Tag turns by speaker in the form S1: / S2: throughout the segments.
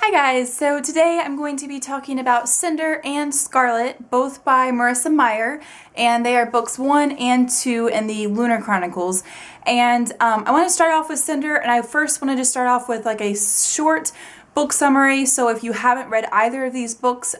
S1: Hi guys, so today I'm going to be talking about Cinder and Scarlet, both by Marissa Meyer, and they are books 1 and 2 in the Lunar Chronicles. And I want to start off with Cinder, and I first wanted to start off with like a short book summary, so if you haven't read either of these books,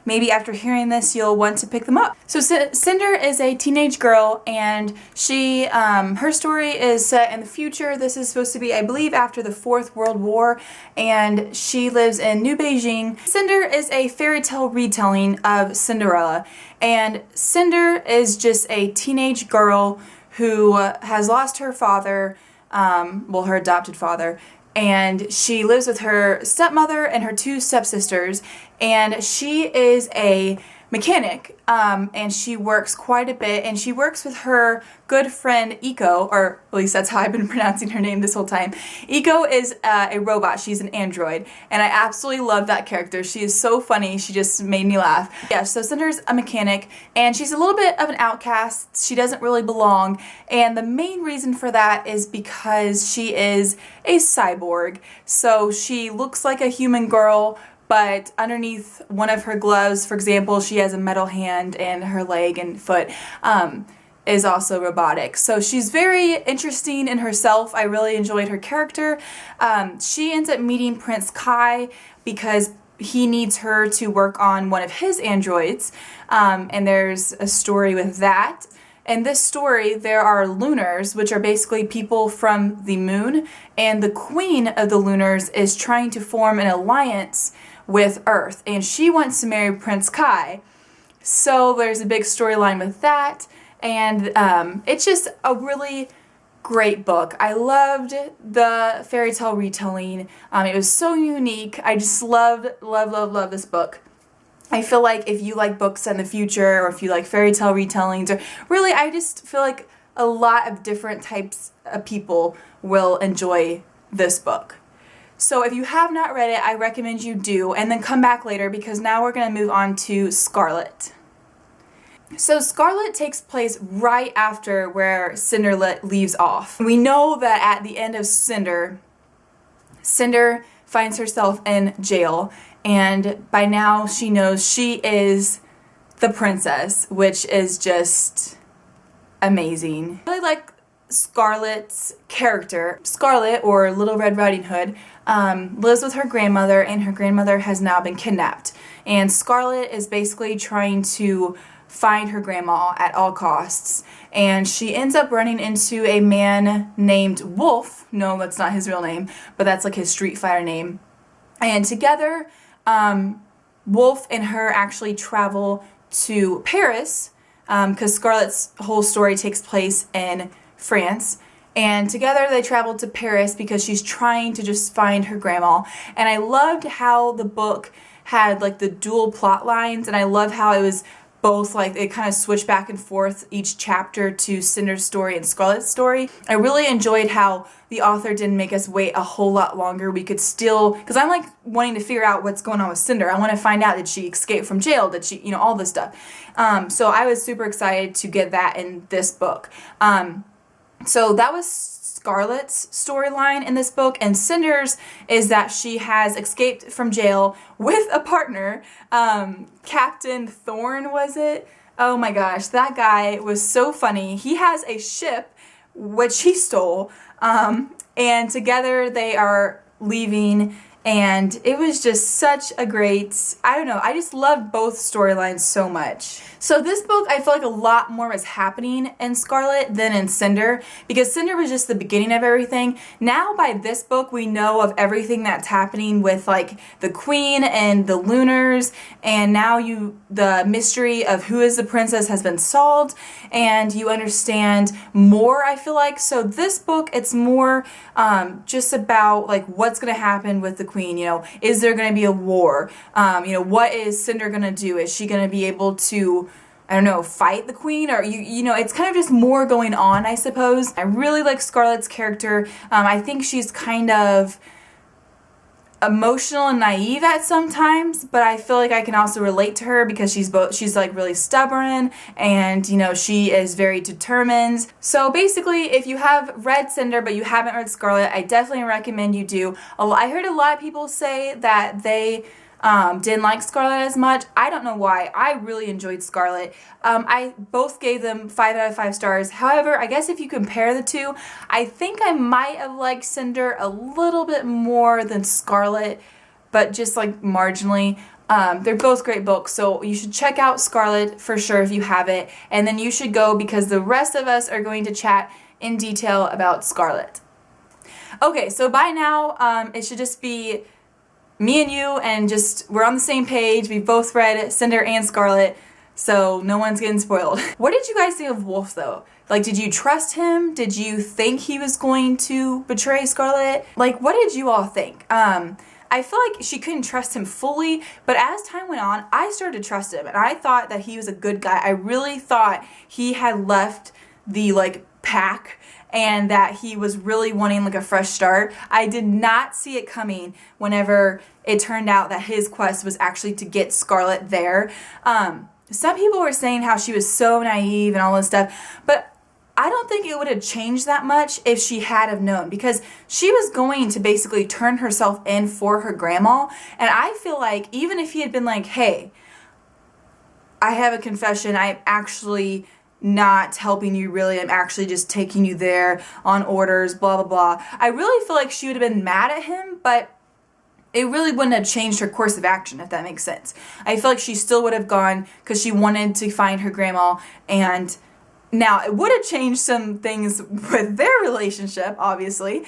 S1: maybe after hearing this you'll want to pick them up. So Cinder is a teenage girl, and she, her story is set in the future. This is supposed to be, I believe, after the Fourth World War, and she lives in New Beijing. Cinder is a fairy tale retelling of Cinderella, and Cinder is just a teenage girl who has lost her father, well, her adopted father, and she lives with her stepmother and her two stepsisters, and she is a mechanic, and she works quite a bit, and she works with her good friend Eco, or at least that's how I've been pronouncing her name this whole time. Eco is a robot. She's an android, and I absolutely love that character. She is so funny. She just made me laugh. Yeah, so Cinder's a mechanic, and she's a little bit of an outcast. She doesn't really belong, and the main reason for that is because she is a cyborg. So she looks like a human girl, but underneath one of her gloves, for example, she has a metal hand, and her leg and foot is also robotic. So she's very interesting in herself. I really enjoyed her character. She ends up meeting Prince Kai because he needs her to work on one of his androids, and there's a story with that. In this story, there are lunars, which are basically people from the moon, and the queen of the lunars is trying to form an alliance with Earth, and she wants to marry Prince Kai. So there's a big storyline with that, and it's just a really great book. I loved the fairy tale retelling. It was so unique. I just love this book. I feel like if you like books in the future, or if you like fairy tale retellings, or really, I just feel like a lot of different types of people will enjoy this book. So if you have not read it, I recommend you do, and then come back later, because now we're going to move on to Scarlet. So Scarlet takes place right after where Cinder leaves off. We know that at the end of Cinder, Cinder finds herself in jail, and by now she knows she is the princess, which is just amazing. I really like Scarlet's character. Scarlet, or Little Red Riding Hood, lives with her grandmother, and her grandmother has now been kidnapped. And Scarlet is basically trying to find her grandma at all costs. And she ends up running into a man named Wolf. No, that's not his real name, but that's like his Street Fighter name. And together, Wolf and her actually travel to Paris, because Scarlet's whole story takes place in France. And together they traveled to Paris because she's trying to just find her grandma. And I loved how the book had like the dual plot lines, and I love how it was both like it kind of switched back and forth each chapter to Cinder's story and Scarlet's story. I really enjoyed how the author didn't make us wait a whole lot longer. We could still, because I'm like wanting to figure out what's going on with Cinder. I want to find out, did she escape from jail? Did she, you know, all this stuff. So I was super excited to get that in this book. So that was Scarlet's storyline in this book, and Cinder's is that she has escaped from jail with a partner, Captain Thorn, was it? Oh my gosh, that guy was so funny. He has a ship, which he stole, and together they are leaving, and it was just such a great, I don't know, I just loved both storylines so much. So this book, I feel like a lot more was happening in Scarlet than in Cinder, because Cinder was just the beginning of everything. Now by this book, we know of everything that's happening with like the Queen and the Lunars, and now the mystery of who is the princess has been solved, and you understand more, I feel like. So this book, it's more just about like what's going to happen with the Queen. You know, is there going to be a war? You know, what is Cinder going to do? Is she going to be able to, I don't know, fight the Queen? Or, you know, it's kind of just more going on, I suppose. I really like Scarlet's character. I think she's kind of, emotional and naive at sometimes, but I feel like I can also relate to her because she's like really stubborn, and you know, she is very determined. So basically, if you have read Cinder but you haven't read Scarlet, I definitely recommend you do. I heard a lot of people say that they didn't like Scarlet as much. I don't know why. I really enjoyed Scarlet. I both gave them 5 out of 5 stars. However, I guess if you compare the two, I think I might have liked Cinder a little bit more than Scarlet, but just like marginally. They're both great books, so you should check out Scarlet for sure if you have it, and then you should go because the rest of us are going to chat in detail about Scarlet. Okay, so by now, it should just be me and you, and just we're on the same page. We both read Cinder and Scarlet, so no one's getting spoiled. What did you guys think of Wolf though? Like, did you trust him? Did you think he was going to betray Scarlet? Like, what did you all think? I feel like she couldn't trust him fully, but as time went on, I started to trust him, and I thought that he was a good guy. I really thought he had left the like pack and that he was really wanting like a fresh start. I did not see it coming whenever it turned out that his quest was actually to get Scarlet there. Some people were saying how she was so naive and all this stuff, but I don't think it would have changed that much if she had have known, because she was going to basically turn herself in for her grandma, and I feel like even if he had been like, hey, I have a confession, I'm actually not helping you really, I'm actually just taking you there on orders, blah blah blah, I really feel like she would have been mad at him, but it really wouldn't have changed her course of action, if that makes sense. I feel like she still would have gone because she wanted to find her grandma, and now it would have changed some things with their relationship, obviously.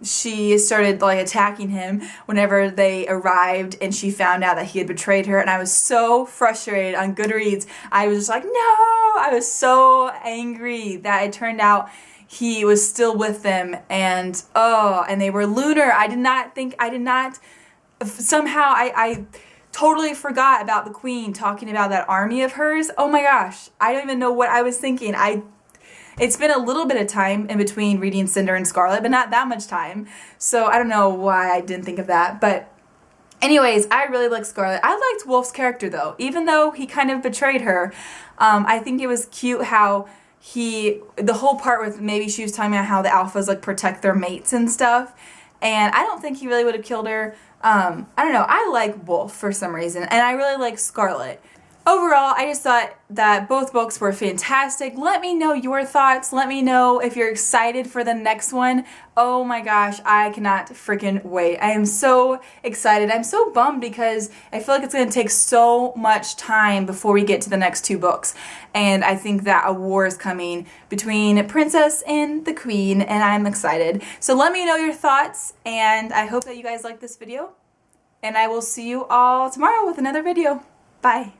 S1: She started like attacking him whenever they arrived, and she found out that he had betrayed her, and I was so frustrated on Goodreads. I was just like, no! I was so angry that it turned out he was still with them, and and they were lunar. I totally forgot about the queen talking about that army of hers. Oh my gosh, I don't even know what I was thinking. It's been a little bit of time in between reading Cinder and Scarlet, but not that much time. So I don't know why I didn't think of that. But anyways, I really like Scarlet. I liked Wolf's character though, even though he kind of betrayed her. I think it was cute how the whole part with maybe she was talking about how the alphas like protect their mates and stuff. And I don't think he really would have killed her. I don't know, I like Wolf for some reason, and I really like Scarlet. Overall, I just thought that both books were fantastic. Let me know your thoughts. Let me know if you're excited for the next one. Oh my gosh, I cannot freaking wait. I am so excited. I'm so bummed because I feel like it's going to take so much time before we get to the next 2 books. And I think that a war is coming between Princess and the Queen, and I'm excited. So let me know your thoughts, and I hope that you guys like this video. And I will see you all tomorrow with another video. Bye.